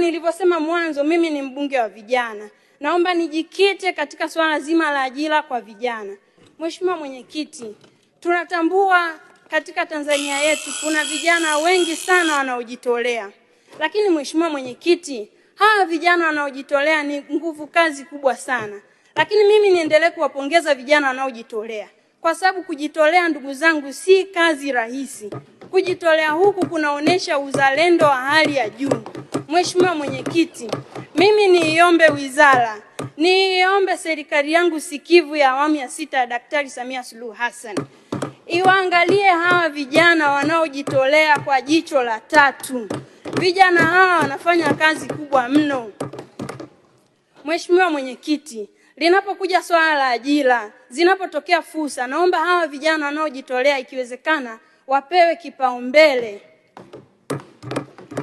nilivyosema mwanzo, mimi ni mbunge wa vijana. Naomba nijikite katika swala zima la ajira kwa vijana. Mheshimiwa Mwenyekiti, tunatambua katika Tanzania yetu kuna vijana wengi sana wanaojitolea. Lakini Mheshimiwa Mwenyekiti, hawa vijana wanaojitolea ni nguvu kazi kubwa sana. Lakini mimi niendelee kuwapongeza vijana wanaojitolea. Kwa sababu kujitolea, ndugu zangu, si kazi rahisi. Kujitolea huku kunaonesha uzalendo wa hali ya juu. Mheshimiwa Mwenyekiti, mimi niombe wizara, niombe serikali yangu sikivu ya awamu ya 6 ya Daktari Samia Suluhu Hassan iwaangalie hawa vijana wanaojitolea kwa jicho la tatu. Vijana hawa wanafanya kazi kubwa mno. Mheshimiwa Mwenyekiti, linapokuja swala la ajira, zinapotokea fursa, naomba hawa vijana wanaojitolea ikiwezekana wapewe kipaumbele.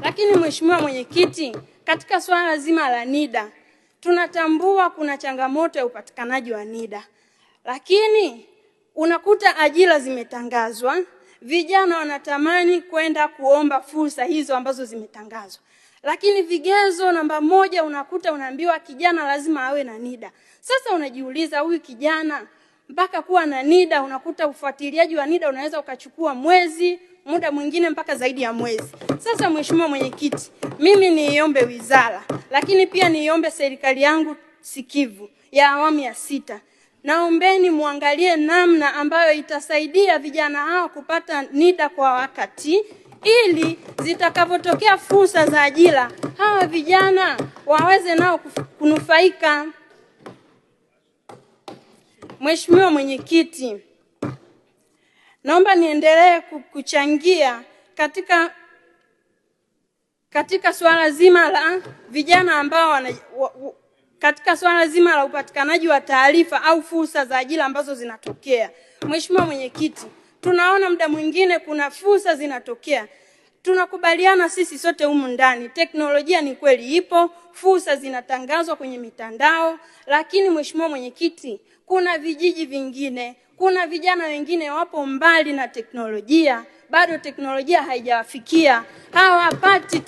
Lakini Mheshimiwa Mwenyekiti, katika swala zima la NIDA, tunatambua kuna changamoto ya upatikanaji wa NIDA. Lakini unakuta ajira zimetangazwa, vijana wanatamani kwenda kuomba fursa hizo ambazo zimetangazwa. Lakini vigezo namba 1 unakuta unaambiwa kijana lazima awe na NIDA. Sasa unajiuliza, huyu kijana mpaka kuwa na NIDA, unakuta ufuatiliaji wa NIDA unaweza ukachukua mwezi, muda mwingine mpaka zaidi ya mwezi. Sasa Mheshimiwa Mwenyekiti, mimi niombe wizara, lakini pia niombe serikali yangu sikivu ya awamu ya 6. Naombeni muangalie namna ambayo itasaidia vijana hao kupata NIDA kwa wakati, ili zitakapotokea fursa za ajira, hawa vijana waweze nao kunufaika. Mheshimiwa Mwenyekiti, naomba niendelee kuchangia katika swala zima la vijana ambao katika swala zima la upatikanaji wa taarifa au fursa za ajira ambazo zinatokea. Mheshimiwa Mwenyekiti, tunaona muda mwingine kuna fursa zinatokea. Tunakubaliana sisi sote humu ndani, teknolojia ni kweli ipo, fursa zinatangazwa kwenye mitandao, lakini Mheshimiwa Mwenyekiti, kuna vijiji vingine, kuna vijana wengine wapo mbali na teknolojia, bado teknolojia haijawafikia, hawapati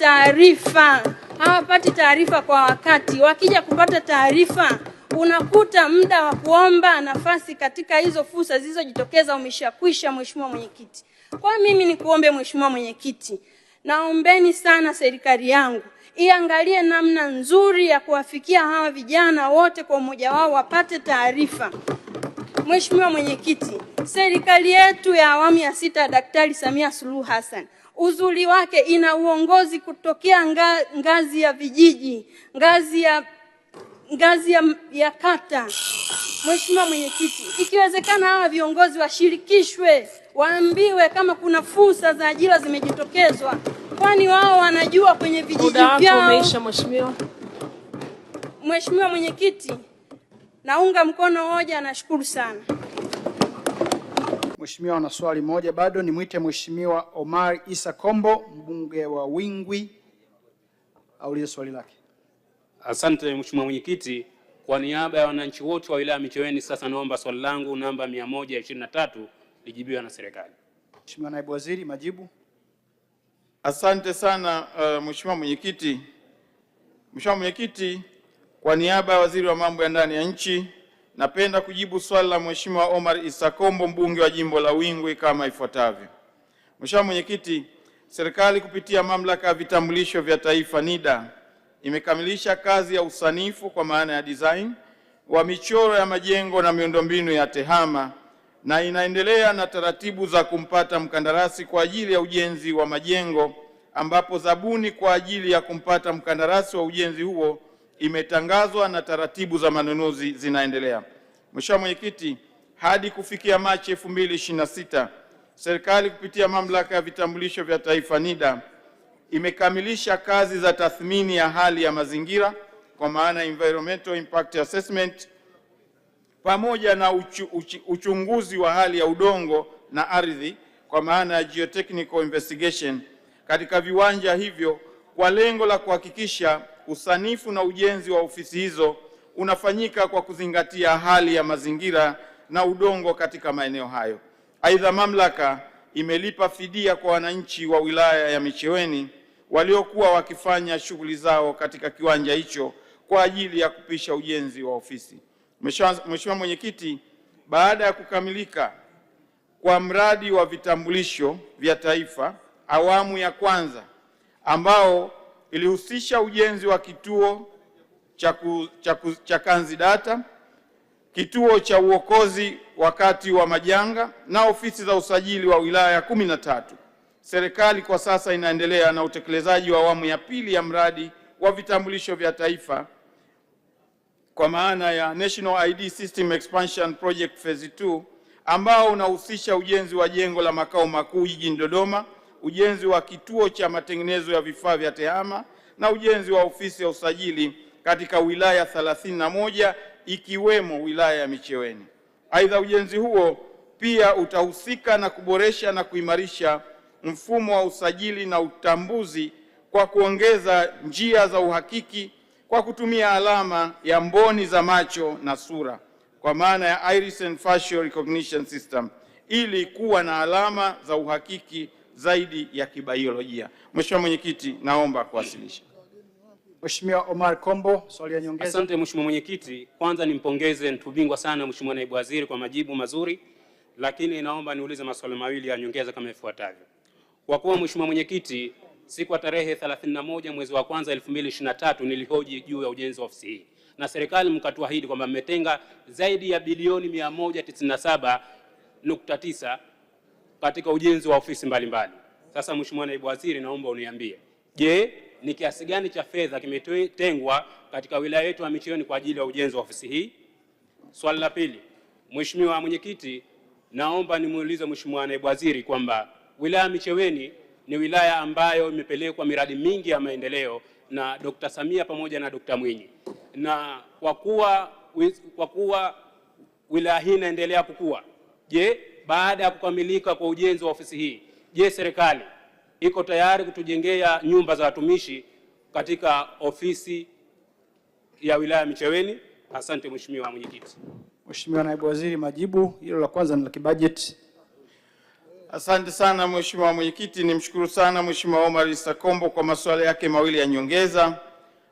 taarifa kwa wakati. Wakija kupata taarifa, unakuta muda wa kuomba nafasi katika hizo fursa zilizojitokeza umeshakwisha. Mheshimiwa Mwenyekiti, kwa mimi nikuombe Mheshimiwa Mwenyekiti, naombeni sana serikali yangu iangalie namna nzuri ya kuwafikia hawa vijana wote kwa umoja wao wapate taarifa. Mheshimiwa Mwenyekiti, serikali yetu ya awamu ya 6 Daktari Samia Suluhu Hassan, uzuri wake ina uongozi kutokea ngazi ya vijiji, ngazi ya kata. Mheshimiwa Mwenyekiti, ikiwezekana hawa viongozi washirikishwe, waambiwe kama kuna fursa za ajira zimejitokezwa, kwani wao wanajua kwenye vijiji vyao. Muda wako umeisha Mheshimiwa. Mheshimiwa Mwenyekiti, naunga mkono hoja, nashukuru sana. Mheshimiwa, na swali moja bado, nimwite Mheshimiwa Omar Isa Kombo, mbunge wa Wingwi, aulize swali lake. Asante Mheshimiwa Mwenyekiti, kwa niaba ya wananchi wote wa wilaya Micheweni, sasa naomba swali langu namba 123 lijibiwe na serikali. Mheshimiwa Naibu Waziri, majibu. Asante sana Mheshimiwa Mwenyekiti. Mheshimiwa Mwenyekiti, kwa niaba ya Waziri wa Mambo ya Ndani ya Nchi, napenda kujibu swali la Mheshimiwa Omar Isa Kombo, mbunge wa jimbo la Wingwi kama ifuatavyo. Mheshimiwa Mwenyekiti, serikali kupitia Mamlaka ya Vitambulisho vya Taifa NIDA imekamilisha kazi ya usanifu kwa maana ya design wa michoro ya majengo na miundombinu ya TEHAMA na inaendelea na taratibu za kumpata mkandarasi kwa ajili ya ujenzi wa majengo, ambapo zabuni kwa ajili ya kumpata mkandarasi wa ujenzi huo imetangazwa na taratibu za manunuzi zinaendelea. Mheshimiwa Mwenyekiti, hadi kufikia Machi 2026, serikali kupitia Mamlaka ya Vitambulisho vya Taifa NIDA imekamilisha kazi za tathmini ya hali ya mazingira kwa maana environmental impact assessment pamoja na uchunguzi wa hali ya udongo na ardhi kwa maana ya geotechnical investigation katika viwanja hivyo, kwa lengo la kuhakikisha usanifu na ujenzi wa ofisi hizo unafanyika kwa kuzingatia hali ya mazingira na udongo katika maeneo hayo. Aidha, mamlaka imelipa fidia kwa wananchi wa wilaya ya Micheweni waliokuwa wakifanya shughuli zao katika kiwanja hicho kwa ajili ya kupisha ujenzi wa ofisi. Mheshimiwa Mwenyekiti, baada ya kukamilika kwa mradi wa vitambulisho vya taifa awamu ya kwanza ambao ilihusisha ujenzi wa kituo cha Kanzidata, kituo cha uokozi wakati wa majanga na ofisi za usajili wa wilaya 13, serikali kwa sasa inaendelea na utekelezaji wa awamu ya pili ya mradi wa vitambulisho vya taifa kwa maana ya National ID System Expansion Project Phase 2 ambao unahusisha ujenzi wa jengo la makao makuu jijini Dodoma, ujenzi wa kituo cha matengenezo ya vifaa vya tehama na ujenzi wa ofisi ya usajili katika wilaya 31 ikiwemo wilaya ya Micheweni. Aidha, ujenzi huo pia utahusika na kuboresha na kuimarisha mfumo wa usajili na utambuzi kwa kuongeza njia za uhakiki kwa kutumia alama ya mboni za macho na sura kwa maana ya Iris and Facial Recognition System ili kuwa na alama za uhakiki zaidi ya kibiolojia. Mheshimiwa Mwenyekiti, naomba kuwasilisha. Mheshimiwa Omar Kombo, swali ya nyongeza. Asante Mheshimiwa Mwenyekiti, kwanza nimpongeze ntubingwa sana Mheshimiwa Naibu Waziri kwa majibu mazuri, lakini naomba niulize maswali mawili ya nyongeza kama ifuatavyo. Kwa kuwa Mheshimiwa Mwenyekiti, siku ya tarehe 31 mwezi wa kwanza 2023 nilihoji juu ya ujenzi wa ofisi hii na serikali mkatuahidi kwamba mmetenga zaidi ya bilioni 197.9 katika ujenzi wa ofisi mbalimbali. Sasa Mheshimiwa Naibu Waziri, naomba uniambie, je, ni kiasi gani cha fedha kimetengwa katika wilaya yetu ya Micheweni kwa ajili ya ujenzi wa ofisi hii? Swali la pili, Mheshimiwa Mwenyekiti, naomba nimuulize Mheshimiwa Naibu Waziri kwamba wilaya ya Micheweni ni wilaya ambayo imepelekwa miradi mingi ya maendeleo na Dr. Samia pamoja na Dr. Mwinyi, na kwa kuwa wilaya hii inaendelea kukua, je, baada ya kukamilika kwa ujenzi wa ofisi hii, je, serikali iko tayari kutujengea nyumba za watumishi katika ofisi ya wilaya ya Micheweni? Asante Mheshimiwa Mwenyekiti. Mheshimiwa Naibu Waziri, majibu. Hilo la kwanza ni la kibajeti. Asante sana Mheshimiwa Mwenyekiti, nimshukuru sana Mheshimiwa Omar Isa Kombo kwa maswali yake mawili ya nyongeza.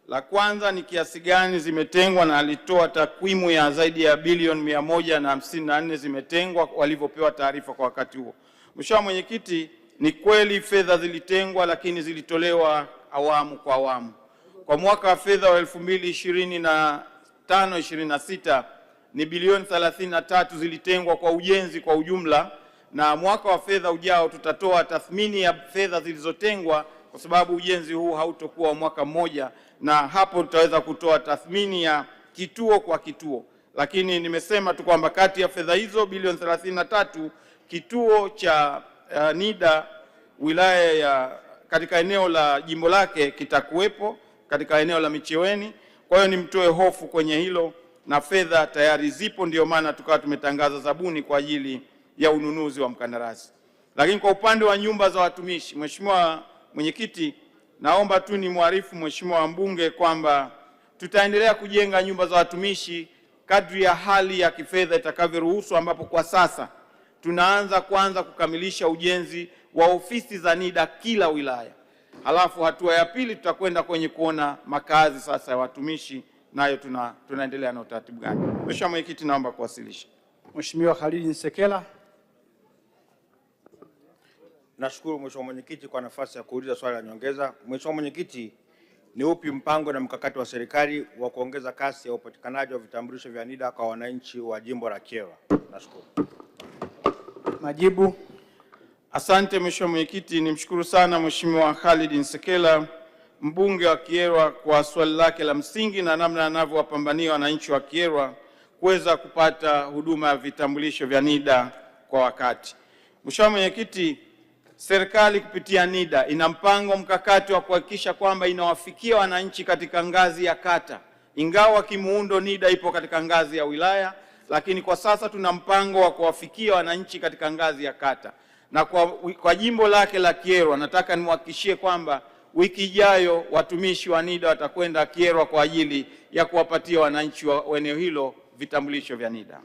La kwanza ni kiasi gani zimetengwa, na alitoa takwimu ya zaidi ya bilioni 154 zimetengwa walivyopewa taarifa kwa wakati huo. Mheshimiwa Mwenyekiti, ni kweli fedha zilitengwa, lakini zilitolewa awamu kwa awamu. Kwa mwaka wa fedha wa 2025/26 ni bilioni 33 zilitengwa kwa ujenzi kwa ujumla, na mwaka wa fedha ujao tutatoa tathmini ya fedha zilizotengwa kwa sababu ujenzi huu hautokuwa mwaka mmoja, na hapo tutaweza kutoa tathmini ya kituo kwa kituo. Lakini nimesema tu kwamba kati ya fedha hizo bilioni 33 kituo cha NIDA wilaya ya katika eneo la jimbo lake kitakuwepo katika eneo la Micheweni. Kwa hiyo nimtoe hofu kwenye hilo, na fedha tayari zipo, ndio maana tukawa tumetangaza zabuni kwa ajili ya ununuzi wa mkandarasi. Lakini kwa upande wa nyumba za watumishi, Mheshimiwa Mwenyekiti, naomba tu ni mwarifu Mheshimiwa mbunge kwamba tutaendelea kujenga nyumba za watumishi kadri ya hali ya kifedha itakavyoruhusu, ambapo kwa sasa tunaanza kwanza kukamilisha ujenzi wa ofisi za NIDA kila wilaya. Halafu hatua ya pili tutakwenda kwenye kuona makazi sasa ya watumishi, nayo tunaendelea na utaratibu gani. Mheshimiwa Mwenyekiti, naomba kuwasilisha. Mheshimiwa Khalid Nsekela. Nashukuru Mheshimiwa Mwenyekiti kwa nafasi ya kuuliza swali la nyongeza. Mheshimiwa Mwenyekiti, ni upi mpango na mkakati wa serikali wa kuongeza kasi ya upatikanaji wa vitambulisho vya NIDA kwa wananchi wa jimbo la Kyerwa? Nashukuru. Majibu. Asante Mheshimiwa Mwenyekiti, nimshukuru sana Mheshimiwa Khalid Nsekela mbunge wa Kyerwa kwa swali lake la msingi na namna anavyowapambania wananchi wa Kyerwa kuweza kupata huduma ya vitambulisho vya NIDA kwa wakati. Mheshimiwa Mwenyekiti, serikali kupitia NIDA ina mpango mkakati wa kuhakikisha kwamba inawafikia wananchi katika ngazi ya kata. Ingawa kimuundo NIDA ipo katika ngazi ya wilaya, lakini kwa sasa tuna mpango wa kuwafikia wananchi katika ngazi ya kata. Na kwa jimbo lake la Kyerwa, nataka nimhakikishie kwamba wiki ijayo watumishi wa NIDA watakwenda Kyerwa kwa ajili ya kuwapatia wananchi wa eneo hilo vitambulisho vya NIDA.